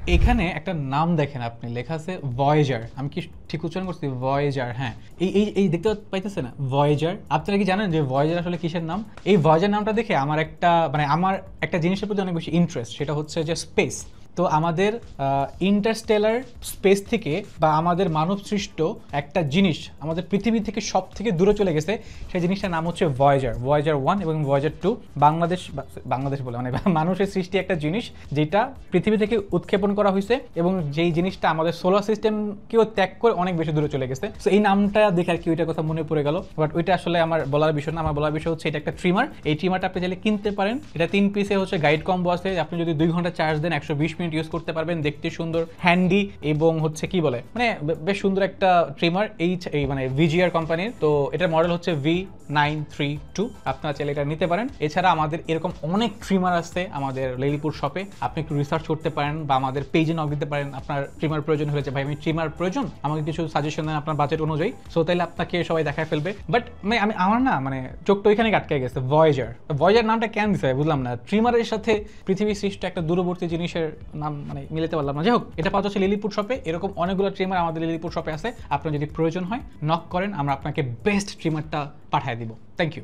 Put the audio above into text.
এখানে একটা নাম দেখেন আপনি, লেখা আছে ভয়েজার। আমি কি ঠিক উচ্চারণ করছি? ভয়েজার। হ্যাঁ, এই এই এই দেখতে পাইতেছে না ভয়েজার? আপনারা কি জানেন যে ভয়েজার আসলে কিসের নাম? এই ভয়েজার নামটা দেখে আমার একটা জিনিসের প্রতি অনেক বেশি ইন্টারেস্ট, সেটা হচ্ছে যে স্পেস। তো আমাদের ইন্টারস্টেলার স্পেস থেকে বা আমাদের মানব সৃষ্ট একটা জিনিস আমাদের পৃথিবী থেকে সব থেকে দূরে চলে গেছে, সেই জিনিসটার নাম হচ্ছে ভয়েজার। ভয়েজার 1 এবং ভয়েজার 2 বাংলাদেশ বলে মানে মানুষের সৃষ্টি একটা জিনিস যেটা পৃথিবী থেকে উৎক্ষেপণ করা হয়েছে এবং যেই জিনিসটা আমাদের সোলার সিস্টেমকেও ত্যাগ করে অনেক বেশি দূরে চলে গেছে। তো এই নামটা দেখে আর কি ওইটার কথা মনে পড়ে গেল, বাট ওইটা আসলে আমার বলার বিষয় না। আমার বলার বিষয় হচ্ছে এটা একটা ট্রিমার। এই ট্রিমারটা আপনি চাইলে কিনতে পারেন। এটা 3 পিসে হচ্ছে গাইড কম্বো আছে। আপনি যদি 2 ঘন্টা চার্জ দেন 120 মিনিট ইউজ করতে পারবেন। দেখতে সুন্দর, হ্যান্ডি এবং হচ্ছে কি বলে মানে বেশ সুন্দর একটা ট্রিমার। এই মানে ভিজিআর কোম্পানির। তো এটার মডেল হচ্ছে V932। আপনারা চাইলে এটা নিতে পারেন। এছাড়া আমাদের এরকম অনেক ট্রিমার আছে আমাদের লিলিপুর শপে। আপনি একটু রিসার্চ করতে পারেন বা আমাদের পেজে নক দিতে পারেন। আপনার ট্রিমার প্রয়োজন হলে যে ভাই আমি ট্রিমার প্রয়োজন, আমাকে কিছু সাজেশন দেন আপনার বাজেট অনুযায়ী। সো তাইলে আপনাকে সবাই দেখায় ফেলবে। বাট আমার না মানে চোখটা ওইখানে আটকে গেছে। ভয়েজার নামটা কেন দিছে বুঝলাম না। ট্রিমারের সাথে পৃথিবী সৃষ্ট একটা দূরবর্তী জিনিসের নাম মানে মিলাতে পারলাম না। যাই হোক, এটা পাওয়া যাচ্ছে লিলিপুর শপে। এরকম অনেকগুলো ট্রিমার আমাদের লিলিপুর শপে আছে। আপনার যদি প্রয়োজন হয় নক করেন, আমরা আপনাকে বেস্ট ট্রিমারটা পাঠিয়ে দিব। Thank you.